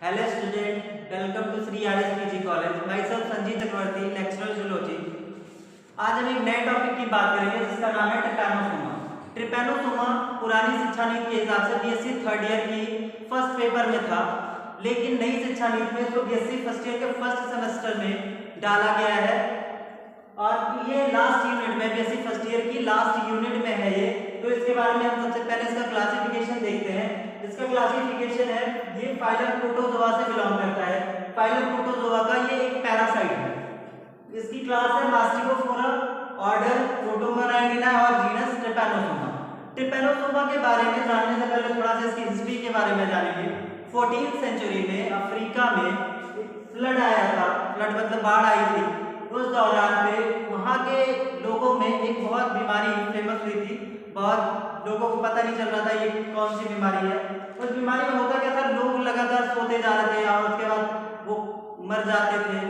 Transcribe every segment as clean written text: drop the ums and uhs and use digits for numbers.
Hello student, welcome to Shri R S P G college. Myself Sanjeet Chakravarti, lecturer zoology. आज हम एक नए topic की बात करेंगे जिसका नाम है ट्रिपैनोसोमा। ट्रिपैनोसोमा पुरानी शिक्षा नीति के हिसाब से बीएससी थर्ड ईयर की फर्स्ट पेपर में था, लेकिन नई शिक्षा नीति में इसको बीएससी फर्स्ट ईयर के फर्स्ट सेमेस्टर में डाला गया है और ये लास्ट यूनिट में बीएससी फर्स्ट ईयर की लास्ट यूनिट में है ये। तो इसके बारे में हम सबसे पहले इसका क्लासिफिकेशन देखते हैं। इसका क्लासिफिकेशन है, ये फाइलम प्रोटोजोआ से बिलोंग करता है। फाइलम प्रोटोजोआ का ये एक पैरासाइट है। इसकी क्लास है मास्टिकोफोरा, ऑर्डर प्रोटोमोनाइडिना और जीनस ट्रिपैनोसोमा। ट्रिपैनोसोमा के बारे में जानने से पहले थोड़ा सा इसकी हिस्ट्री के बारे में जानेंगे। 14th सेंचुरी में अफ्रीका में फ्लड आया था, फ्लड मतलब बाढ़ आई थी। उस दौरान पे वहाँ के लोगों में एक बहुत बीमारी फेमस हुई थी। बहुत लोगों को पता नहीं चल रहा था ये कौन सी बीमारी है। उस बीमारी में होता क्या था, लोग लगातार सोते जा रहे थे और उसके बाद वो मर जाते थे।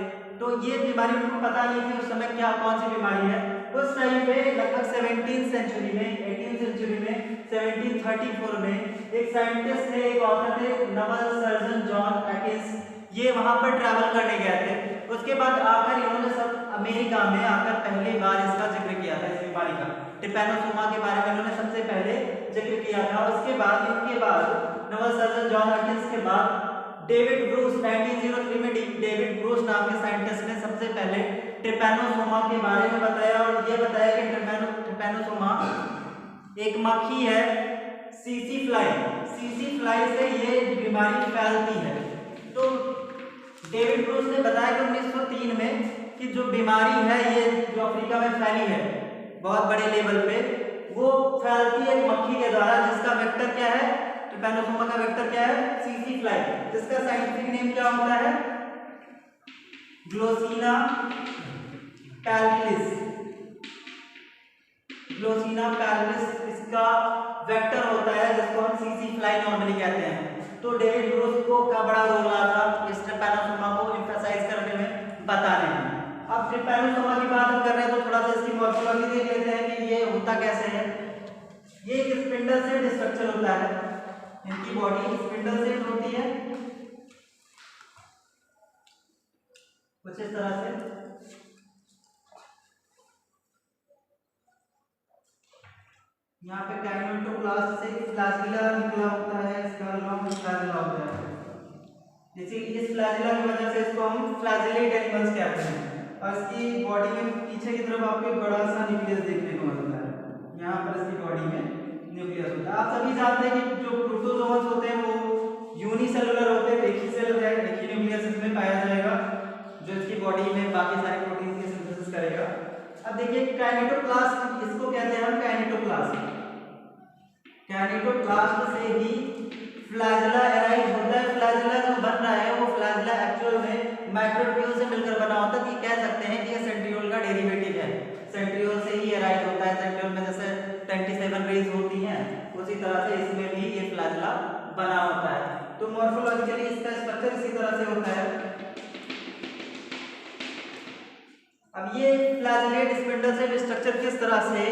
तो ये बीमारी उनको पता नहीं थी उस समय क्या कौन सी बीमारी है। उस टाइम पे लगभग 17th सेंचुरी में 18th सेंचुरी में 1734 में एक साइंटिस्ट थे, एक ऑथर थे, नवल सर्जन जॉन एटकिंस। ये वहां पर ट्रैवल करने गए थे। उसके बाद आकर इन्होंने सब अमेरिका में आकर पहली बार इसका जिक्र किया था, इस बीमारी का, ट्रिपैनोसोमा के बारे में इन्होंने सबसे पहले जिक्र किया था। उसके बाद इनके बाद नवल सर्जन जॉन एटकिंस के बाद डेविड ब्रूस 1903 में डेविड ब्रूस नाम के साइंटिस्ट ने सबसे पहले ट्रिपैनोसोमा के बारे में बताया और ये बताया कि ट्रिपैनोसोमा एक मक्खी है, सीसी फ्लाई। सीसी फ्लाई से ये बीमारी फैलती है। तो डेविड ब्रूस ने बताया कि 1903 में कि जो बीमारी है ये जो अफ्रीका में फैली है बहुत बड़े लेवल पे, वो फैलती है एक मक्खी के द्वारा जिसका वेक्टर क्या है, ट्रिपैनोसोमा का वेक्टर क्या है, सीसी फ्लाई, जिसका साइंटिफिक नेम क्या होता है, ग्लोसिना पैलिस। ग्लोसिना पैलिस इसका वेक्टर होता है, जिसको हम सीसी फ्लाई नॉर्मली कहते हैं। तो डेविड ब्रूस को का बड़ा रोल रहा था इस ट्रिपैनोसोमा को एम्फसाइज करने में, बताने में। अब ट्रिपैनोसोमा की बात हम कर रहे हैं तो थोड़ा सा इसकी मॉर्फोलॉजी देख लेते हैं कि ये होता कैसे है। ये एक स्पिंडल सेट स्ट्रक्चर होता है, इनकी बॉडी स्पिंडल सेट होती है कुछ इस तरह से। यहाँ पे काइनेटोप्लास्ट से फ्लैजिला निकला होता है, इसका लॉन्ग फ्लैजिला होता है। जैसे इस फ्लैजिला की वजह से इसको हम फ्लैजिलेट एनिमल्स कहते हैं। और इसकी बॉडी में पीछे की तरफ आपको एक बड़ा सा न्यूक्लियस देखने को मिलता है। यहाँ पर इसकी बॉडी में न्यूक्लियस होता है। आप सभी जानते हैं कि जो प्रोटोजोअन्स होते हैं वो यूनिसेलुलर होते हैं, एक ही सेल है, एक ही न्यूक्लियस इसमें पाया जाएगा जो इसकी बॉडी में बाकी सारे प्रोटीन की सिंथेसिस करेगा। अब देखिए काइनेटोप्लास्ट, इसको कहते हैं हम काइनेटोप्लास्ट। काइनेटोप्लास्ट से ही फ्लैजिला एराइज होता है। फ्लैजिला जो बन रहा है वो फ्लैजिला एक्चुअल में माइक्रोट्यूब्यूल से मिलकर बना होता है। तो ये कह सकते हैं कि ये सेंट्रियोल का डेरिवेटिव है, सेंट्रियोल से ही एराइज होता है। सेंट्रियोल में जैसे 27 रेज होती हैं, उसी तरह से इसमें भी ये फ्लैजिला बना होता है। तो मॉर्फोलॉजिकली इसका स्ट्रक्चर इसी तरह से होता है। अब ये फ्लैजिलेट स्पिंडल सेट स्ट्रक्चर किस तरह से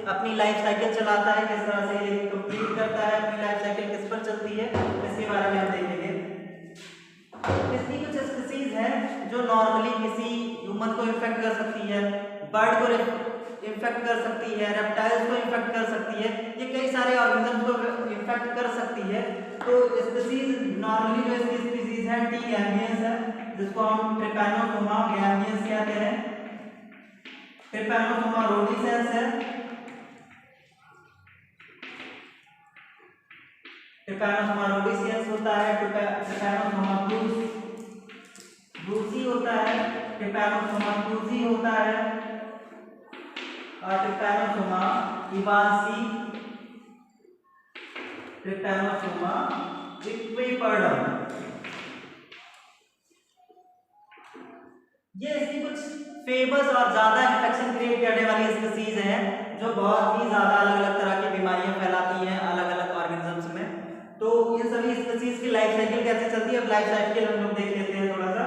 अपनी लाइफ साइकिल चलाता है, किस तरह से ये कंप्लीट करता है, अपनी लाइफ साइकिल किस पर चलती है, इसके बारे में हम देखेंगे। इसकी कुछ स्पीसीज हैं जो नॉर्मली किसी ह्यूमन को इन्फेक्ट कर सकती है, बर्ड को इन्फेक्ट कर सकती है, रेप्टाइल्स को इन्फेक्ट कर सकती है, ये कई सारे ऑर्गेनिजम्स को इन्फेक्ट कर सकती है। तो स्पीसीज नॉर्मली जो इसकी स्पीसीज है टी गैमियस है, जिसको हम ट्रिपैनोसोमा गैमियस कहते हैं। ट्रिपैनोसोमा रोडिसेंस है, ट्रिपैनोसोमा रोडिसेंस होता है, ट्रिपैनोसोमा ब्रूसी होता है, ट्रिपैनोसोमा क्रूजी होता है और ट्रिपैनोसोमा इवांसी, ट्रिपैनोसोमा इक्विपर्डम। ये इसकी कुछ फेमस और ज्यादा इन्फेक्शन क्रिएट करने वाली स्पीसीज हैं जो बहुत ही ज्यादा अलग अलग तरह की बीमारियां फैलाती हैं अलग अलग ऑर्गेनिजम्स में। तो ये सभी स्पीसीज की लाइफ साइकिल कैसे चलती है, अब लाइफ साइकिल हम लोग देख लेते हैं थोड़ा सा।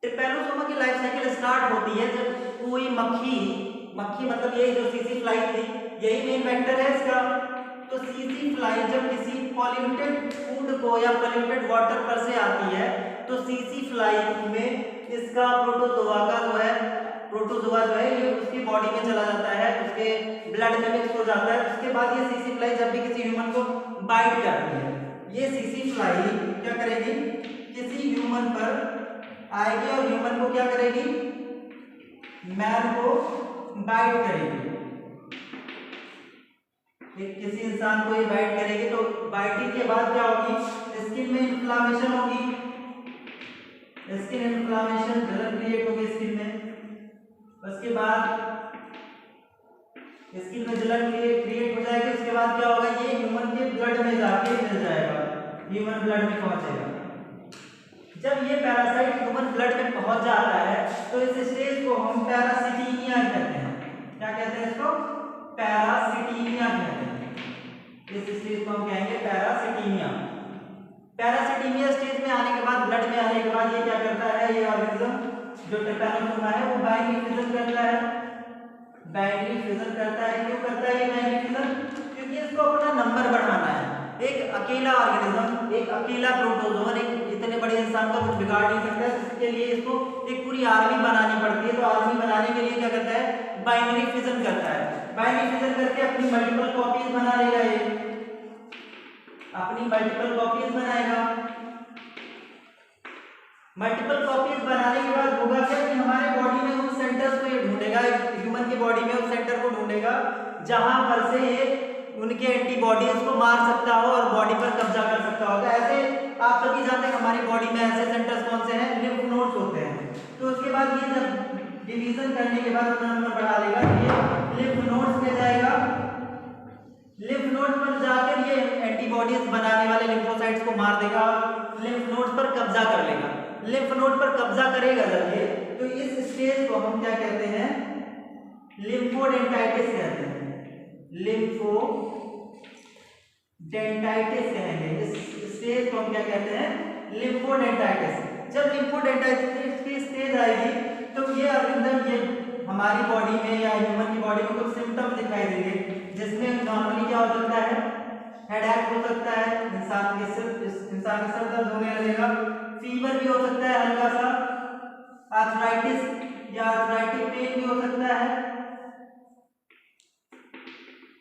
ट्रिपैनोसोमा की लाइफ साइकिल स्टार्ट होती है जब कोई मक्खी मतलब ये जो सीसी फ्लाई थी, यही मेन वेक्टर है इसका। तो सीसी फ्लाई जब किसी पॉल्यूटेड फूड को या पॉल्यूटेड वाटर पर से आती है तो सीसी फ्लाई में इसका प्रोटोजोआ जो है ये उसकी बॉडी में चला जाता है, उसके ब्लड में मिक्स हो जाता है। उसके बाद ये सीसी फ्लाई जब भी किसी ह्यूमन को बाइट करती है, ये सीसी फ्लाई क्या करेगी, किसी ह्यूमन पर आएगी और ह्यूमन को क्या करेगी, मैन को बाइट करेगी। किसी इंसान को ये बाइट करेगी तो बाइटिंग के बाद क्या होगी, स्किन में इन्फ्लामेशन होगी, स्किन इन्फ्लामेशन जलन क्रिएट होगी स्किन में। उसके बाद स्किन में जलन क्रिएट हो जाएगी। उसके बाद क्या होगा, ये ह्यूमन के ब्लड में जाके मिल जाएगा, ह्यूमन ब्लड में पहुंचेगा। जब ये पैरासाइट ह्यूमन ब्लड में पहुंच जाता है तो इस स्टेज को हम पैरासिटीमिया कहते हैं। क्या कहते हैं इसको, पैरासिटीमिया कहते हैं। इस स्टेज को हम कहेंगे पैरासिटीमिया। पैरासिटीमिया स्टेज में आने के बाद, ब्लड में आने के बाद ये क्या करता है, ये ऑर्गेनिज्म जो ट्रिपैनोसोमा है वो बाइनरी फिजन करता है। बाइनरी फिजन करता है, क्यों करता है ये बाइनरी फिजन, क्योंकि इसको अपना नंबर बढ़ाना है। एक अकेला ऑर्गेनिज्म, एक अकेला प्रोटोजोन एक इतने बड़े इंसान का कुछ बिगाड़ नहीं सकता, इसके लिए इसको एक पूरी आर्मी बनानी पड़ती है। तो आर्मी बनाने के लिए क्या करता है, बाइनरी फिजन करता है। बाइनरी फिजन करके अपनी मल्टीपल कॉपीज बना लेगा, ये अपनी मल्टीपल कॉपीज बनाएगा। मल्टीपल कॉपीज बनाने के बाद होगा क्या कि हमारे बॉडी में उन सेंटर्स को ये ढूंढेगा, ह्यूमन की बॉडी में उस सेंटर को ढूंढेगा जहां पर से ये उनके एंटीबॉडीज को मार सकता हो और बॉडी पर कब्जा कर सकता होगा। ऐसे आप सभी जानते हैं हमारी बॉडी में ऐसे सेंटर्स कौन से हैं, लिम्फ नोड्स होते हैं। तो उसके बाद ये जब डिवीजन करने के बाद अपना नंबर बढ़ा लेगा, ये लिम्फ नोड्स में जाएगा। लिम्फ नोड्स पर जाकर ये एंटीबॉडीज बनाने वाले लिम्फोसाइट्स को मार देगा और लिम्फ नोड्स पर कब्जा कर लेगा। लिम्फ नोड पर कब्जा करेगा जब ये, तो इस स्टेज को हम क्या कहते हैं, लिम्फोडेंटाइटिस कहते हैं। लिम्फोडेंटाइटिस कहेंगे इस स्टेज को हम क्या कहते हैं, लिम्फोडेंटाइटिस। जब लिम्फोडेंटाइटिस की स्टेज आएगी तो ये ऑर्गेनिज्म ये हमारी बॉडी में या ह्यूमन की बॉडी में कुछ सिम्टम दिखाई देंगे, जिसमें नॉर्मली क्या हो सकता है, हेडेक हो सकता है, इंसान के सर दर्द होने लगेगा, फीवर भी हो सकता है हल्का सा, आर्थराइटिस या आर्थराइटिक पेन भी हो सकता है,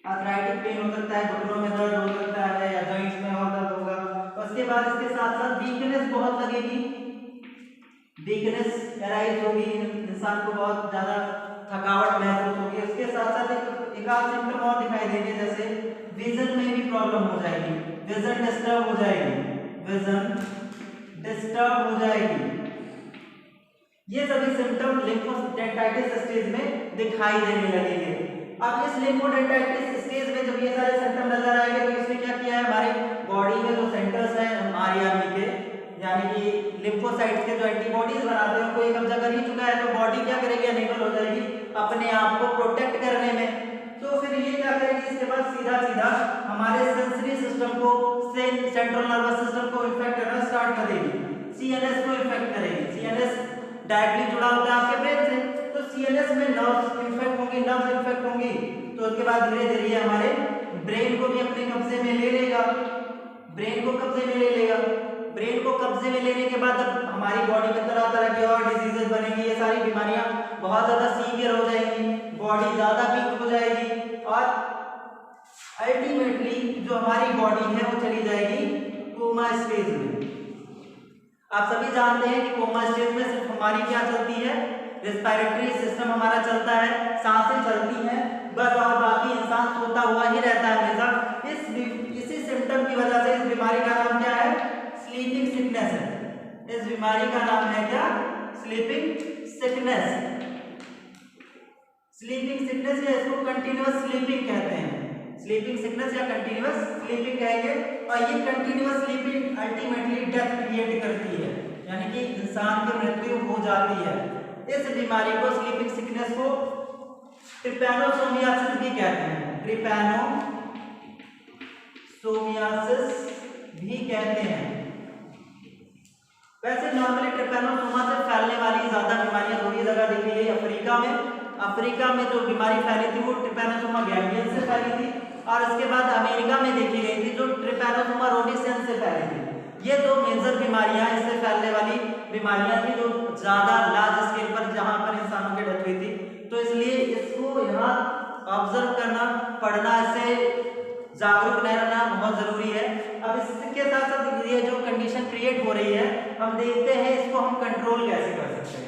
आर्थराइटिक पेन हो सकता है, घुटनों में दर्द हो सकता है या जॉइंट्स में और दर्द होगा। उसके बाद इसके साथ साथ वीकनेस बहुत लगेगी, वीकनेस एराइज होगी, इंसान को बहुत ज्यादा थकावट महसूस होगी। उसके साथ साथ एक आध सिम्टम और दिखाई देंगे, जैसे विजन में भी प्रॉब्लम हो जाएगी, विजन डिस्टर्ब हो जाएगी, विजन डिस्टर्ब हो जाएगी। ये सभी सिम्टम लिम्फोडेंटाइटिस स्टेज में दिखाई देने लगेंगे। अब इस लिम्फोडेंटाइटिस स्टेज में जब ये सारे सिम्टम नजर आएंगे तो इसने क्या किया है, हमारी बॉडी में जो सेंटर्स हैं हमारी आर्मी के, यानी कि लिम्फोसाइट्स के जो एंटीबॉडीज बनाते हैं उनको ये कब्जा कर ही चुका है। तो बॉडी क्या करेगी, अनेबल हो जाएगी अपने आप को प्रोटेक्ट करने में। तो फिर ये क्या करेगी, इसके बाद सीधा सीधा हमारे सेंसरी सिस्टम को, सेंट्रल नर्वस सिस्टम को इफेक्ट करना स्टार्ट करेगी, सीएनएस को इफेक्ट करेगी। सीएनएस डायरेक्टली जुड़ा होता है आपके ब्रेन से, तो सीएनएस में नर्व्स इन्फेक्ट होंगी, नर्व्स इन्फेक्ट होंगी, तो उसके बाद धीरे धीरे ये हमारे ब्रेन को भी अपने कब्जे में ले लेगा, ब्रेन को कब्जे में ले लेगा। ब्रेन को कब्जे में लेने के बाद अब हमारी बॉडी में तरह तरह की और डिजीजेस बनेंगी, ये सारी बीमारियां बहुत ज्यादा सीवियर हो जाएंगी, बॉडी ज्यादा वीक हो जाएगी और अल्टीमेटली जो हमारी बॉडी है वो चली जाएगी कोमा स्टेज में। आप सभी जानते हैं कि कोमा स्टेज में सिर्फ हमारी क्या चलती है, रेस्पिरेटरी सिस्टम हमारा चलता है, सांसें चलती हैं बस, और बाकी इंसान सोता हुआ ही रहता है हमेशा। इसी सिम्टम की वजह से इस बीमारी का नाम क्या है, स्लीपिंग सिकनेस है। इस बीमारी का नाम है क्या, स्लीपिंग सिकनेस। स्लीपिंग सिकनेस या इसको कंटिन्यूअस स्लीपिंग कहते हैं, स्लीपिंग सिकनेस या कंटिन्यूअस स्लीपिंग कहेंगे। और ये continuous sleeping ultimately death create करती है, यानी कि इंसान की मृत्यु हो जाती है। इस बीमारी को, स्लीपिंग सिकनेस को ट्रिपैनोसोमियासिस भी कहते हैं, ट्रिपैनोसोमियासिस भी कहते हैं। वैसे नॉर्मली ट्रिपैनोसोमा से फैलने वाली ज्यादा बीमारियां दो ही जगह देखी गई, अफ्रीका में। अफ्रीका में जो बीमारी फैली थी वो ट्रिपैनोसोमा गैम्बियन से फैली थी, और इसके बाद अमेरिका में देखी गई थी जो ट्रिपैनोसोमा रोडेशियंस से फैली थी। ये दो मेजर बीमारियां, इससे फैलने वाली बीमारियां थी जो ज्यादा लार्ज स्केल पर जहां पर इंसानों की डेथ हुई थी। तो इसलिए इसको यहाँ ऑब्जर्व करना, पढ़ना, इससे जागरूक रहना बहुत जरूरी है। अब इसके साथ साथ ये जो कंडीशन क्रिएट हो रही है, हम देखते हैं इसको हम कंट्रोल कैसे कर सकते हैं।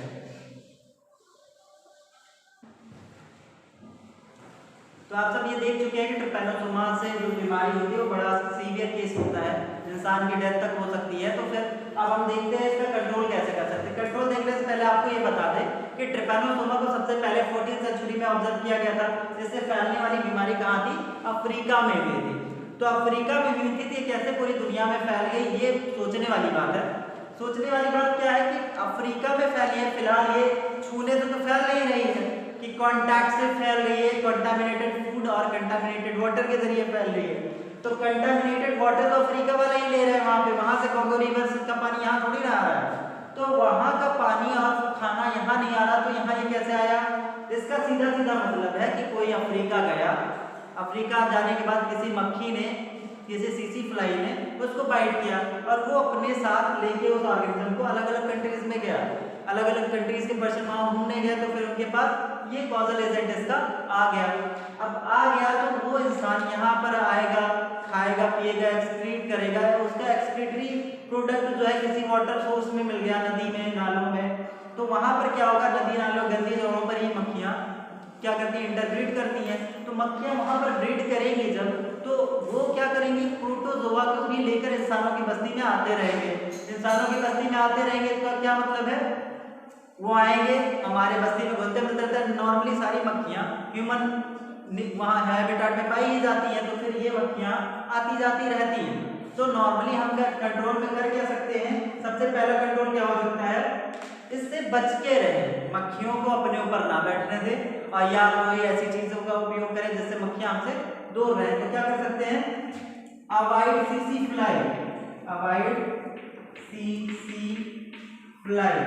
तो आप सब ये देख चुके हैं कि ट्रिपैनोसोमा से जो बीमारी होती है वो बड़ा सीवियर केस होता है, इंसान की डेथ तक हो सकती है। तो फिर अब हम देखते हैं इसका कंट्रोल कैसे कर सकते हैं। कंट्रोल देखने से पहले आपको ये बता दें कि ट्रिपैनोसोमा को सबसे पहले 14वीं सेंचुरी में ऑब्जर्व किया गया था। इससे फैलने वाली बीमारी कहाँ थी? अफ्रीका में हुई थी। तो अफ्रीका में हुई थी, कैसे पूरी दुनिया में फैल गई, ये सोचने वाली बात है। सोचने वाली बात क्या है कि अफ्रीका में फैली है, फिलहाल ये छूने से तो फैल नहीं रही है कि कांटेक्ट से फैल रही है, कंटामिनेटेड फूड और कंटामिनेटेड वाटर के जरिए फैल रही है। तो कंटामिनेटेड वाटर तो अफ्रीका वाला ही ले रहे हैं वहां पे, वहां से कॉन्गो रिवर का पानी यहाँ थोड़ी ना आ रहा है। तो वहां का पानी और खाना यहाँ नहीं आ रहा, तो यहाँ ये कैसे आया? इसका सीधा सीधा मतलब है कि कोई अफ्रीका गया, अफ्रीका जाने के बाद किसी मक्खी ने, किसी सीसी फ्लाई ने उसको बाइट किया और वो अपने साथ लेके उस ऑर्गेनिज्म को अलग अलग कंट्रीज में गया, अलग अलग कंट्रीज के पर्सन वहां घूमने गए, तो फिर उनके पास ये कॉजल एजेंट इसका आ गया। अब आ गया तो वो इंसान यहाँ पर आएगा, खाएगा, पिएगा, एक्सक्रीट करेगा, उसका एक्सक्रीटरी प्रोडक्ट जो है किसी वाटर सोर्स में मिल गया, नदी में, नालों में, तो वहां पर क्या होगा? नदी नालों गंदी जगहों पर ही मक्खियां क्या करती है? इंटरब्रीड करती हैं। तो मक्खियां वहां पर ब्रीड करेंगी जब, तो वो क्या करेंगी? प्रोटोजोआ को भी लेकर इंसानों की बस्ती में आते रहेंगे। इंसानों की बस्ती में आते रहेंगे तो क्या मतलब है? वो आएंगे हमारे बस्ती में घुलते मिलते रहते हैं। नॉर्मली सारी मक्खियां ह्यूमन वहाँ हैबिटेट में पाई ही जाती हैं, तो फिर ये मक्खियां आती जाती रहती हैं। तो नॉर्मली हम क्या कंट्रोल में कर क्या सकते हैं? सबसे पहला कंट्रोल क्या हो सकता है? इससे बच के रहे, मक्खियों को अपने ऊपर ना बैठने दे, और या कोई ऐसी चीजों का उपयोग करें जिससे मक्खियां हमसे दूर रहे। तो क्या कर सकते हैं? Avoid CC fly, avoid CC fly.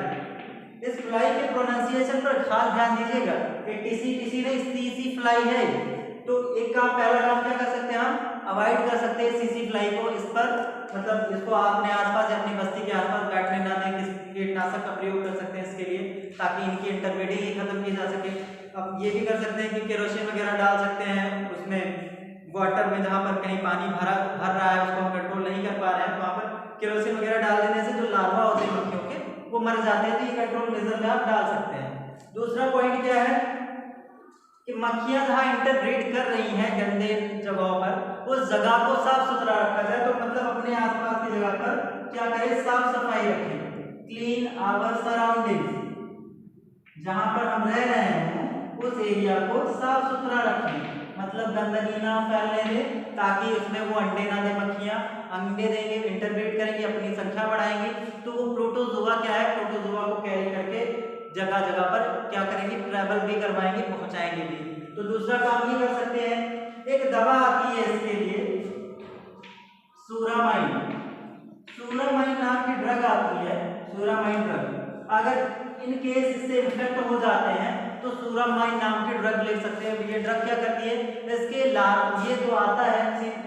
इस फ्लाई के प्रोनाउंसिएशन पर खास ध्यान दीजिएगा, ये टीसी टीसी नहीं, सीसी फ्लाई है। तो एक काम, पहला काम क्या कर सकते हैं? हम अवॉइड कर सकते हैं सीसी फ्लाई को। इस पर मतलब इसको अपने आसपास या अपनी बस्ती के आसपास बैठने ना दें। किस कीटनाशक का प्रयोग कर सकते हैं इसके लिए, ताकि इनकी इंटरब्रीडिंग ही खत्म की जा सके। अब ये भी कर सकते हैं कि केरोसिन वगैरह डाल सकते हैं उसमें, वाटर में जहाँ पर कहीं पानी भर रहा है, उसको हम कंट्रोल नहीं कर पा रहे हैं, तो वहाँ पर केरोसिन वगैरह डाल देने से जो लार्वा होते हैं मक्खियों के वो मर जाते हैं। तो ये कंट्रोल मेजर में आप डाल सकते हैं। दूसरा पॉइंट क्या है कि मक्खियां जहाँ इंटरब्रीड कर रही हैं गंदे जगहों पर, उस जगह को साफ सुथरा रखा जाए। तो मतलब अपने आसपास की जगह पर क्या करें? साफ सफाई रखें, क्लीन आवर सराउंडिंग्स। जहां पर हम रह रहे हैं उस एरिया को साफ सुथरा रखें, मतलब गंदगी ना फैलने दें, ताकि उसमें वो अंडे ना दे। मक्खियां अंडे देंगे, इंटरब्रीड करेंगी, अपनी संख्या बढ़ाएंगी, तो वो प्रोटोजोआ क्या है? प्रोटोजोआ को कैरी करके जगह जगह पर क्या करेंगे? ट्रैवल भी करवाएंगे, पहुंचाएंगे भी। तो दूसरा काम ये कर सकते हैं, एक दवा आती है इसके लिए, सूरामाइन। सूरामाइन नाम की ड्रग आती है, सूरामाइन ड्रग। अगर इन केस इससे इन्फेक्ट हो जाते हैं तो सूरामाइन नाम की ड्रग ले सकते हैं। ये ड्रग क्या करती है? इसके ये जो आता है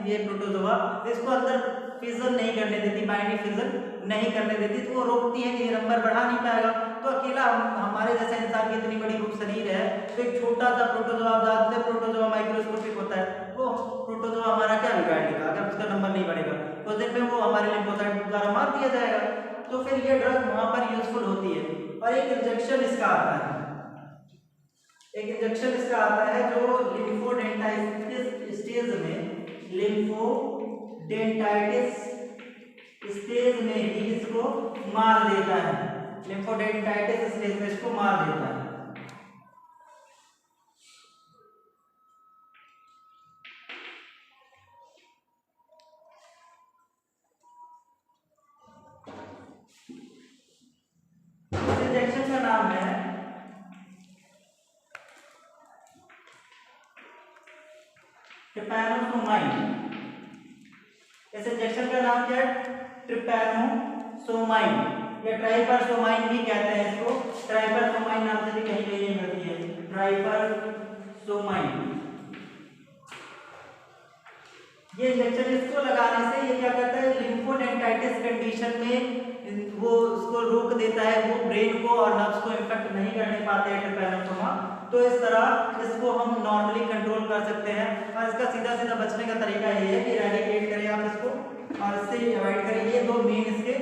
ये प्रोटोजोआ, इसको अंदर फिजन नहीं करने देती, बाइंडिंग फिजन नहीं करने देती, तो वो रोकती है कि ये नंबर बढ़ा नहीं पाएगा। तो अकेला हमारे जैसे इंसान की इतनी बड़ी रूप शरीर है, तो एक छोटा सा प्रोटोजोआ, आप जानते हैं प्रोटोजोआ माइक्रोस्कोपिक होता है, वो प्रोटोजोआ हमारा क्या बिगाड़ देगा? अगर उसका नंबर नहीं बढ़ेगा उस दिन में वो हमारे लिम्फोसाइट द्वारा मार दिया जाएगा। तो फिर ये ड्रग वहां पर यूजफुल होती है। और एक इंजेक्शन इसका आता है, एक इंजेक्शन इसका आता है जो लिम्फोडेंटाइटिस स्टेज में, लिम्फोडेंटाइटिस स्टेज में ही इसको मार देता है। लिम्फोडेंटाइटिस स्टेज में इसको मार देता है। इस इंजेक्शन का नाम है ट्रिपैनोसोमाइन। इस इंजेक्शन का नाम क्या है? ट्रिपैनोसोमाइन। या ट्राइपरसोमाइन भी कहते हैं इसको, ट्राइपरसोमाइन नाम से भी कहीं कहीं मिलती है, ट्राइपरसोमाइन। ये इंजेक्शन इसको लगाने से ये क्या करता है, लिम्फोडेंटाइटिस कंडीशन में वो उसको रोक देता है, वो ब्रेन को और नर्व्स को इफेक्ट नहीं करने पाते हैं ट्रिपैनोसोमा। तो इस तरह इसको हम नॉर्मली कंट्रोल कर सकते हैं। और इसका सीधा सीधा बचने का तरीका ये है कि इरेडिकेट करें आप इसको और इससे अवॉइड करें। ये दो मेन इसके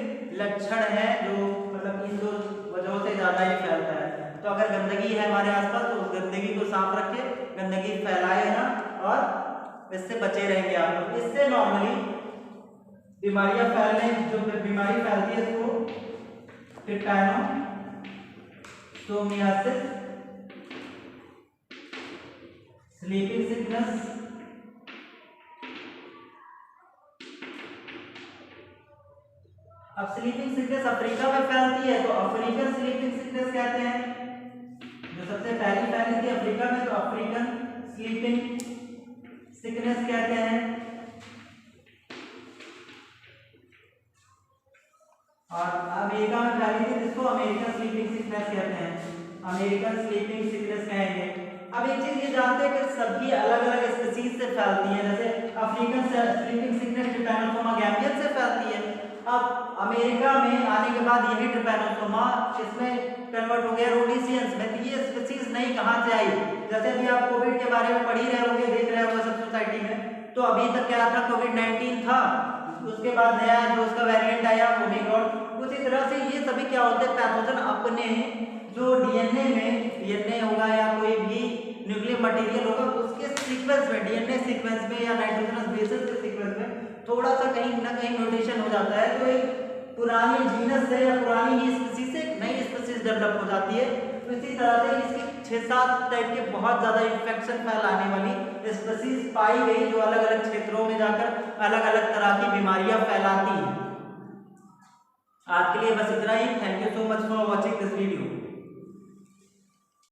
लक्षण हैं जो मतलब इन दो वजहों से ज़्यादा ही फैलता है। तो अगर गंदगी है हमारे आसपास तो उस गंदगी को साफ रखिए, गंदगी फैलाए ना, और इससे बचे रहेंगे आप लोग। इससे नॉर्मली बीमारियां फैलने, जो बीमारी फैलती है इसको ट्रिपैनोसोमियासिस, स्लीपिंग सिकनेस, अब स्लीपिंग सिकनेस अफ्रीका में फैलती है तो अफ्रीकन स्लीपिंग सिकनेस कहते हैं। जो सबसे पहली फैली थी अफ्रीका में तो अफ्रीकन स्लीपिंग सिकनेस कहते हैं। और अमेरिका में फैली थी जिसको अमेरिकन स्लीपिंग सिकनेस कहते हैं, अमेरिकन स्लीपिंग सिकनेस कहेंगे। अब एक चीज ये जानते हैं कि सभी अलग अलग स्पीसीज से फैलती है, जैसे African sleeping sickness Trypanosoma Gambian से फैलती है। अब अमेरिका में आने के बाद यही ट्रिपैनोसोमा इसमें कन्वर्ट हो गया रोडिसियंस में। तो ये स्पीसीज नई कहाँ से आई, जैसे अभी आप कोविड के बारे में पढ़ ही रहे होंगे, देख रहे होंगे सब सोसाइटी में। तो अभी तक क्या था, कोविड-19 था, उसके बाद नया जो उसका वेरिएंट आया ओमिक्रॉन। उसी तरह से ये सभी क्या होते हैं, पैथोजन अपने जो डीएनए में, डीएनए होगा या कोई भी न्यूक्लियर मटेरियल होगा, उसके सीक्वेंस में, डीएनए सीक्वेंस में या नाइट्रोजनस बेसिस के सीक्वेंस में थोड़ा सा कहीं ना कहीं म्यूटेशन हो जाता है। तो एक पुरानी जीनस से या पुरानी ही स्पीसीज से एक नई स्पीसीज डेवलप हो जाती है। तो इसी तरह से इसके 6-7 टाइप के बहुत ज़्यादा इन्फेक्शन फैलाने वाली स्पीसीज पाई गई, जो अलग अलग क्षेत्रों में जाकर अलग अलग तरह की बीमारियां फैलाती हैं। आज के लिए बस इतना ही। Thank you so much for watching this video.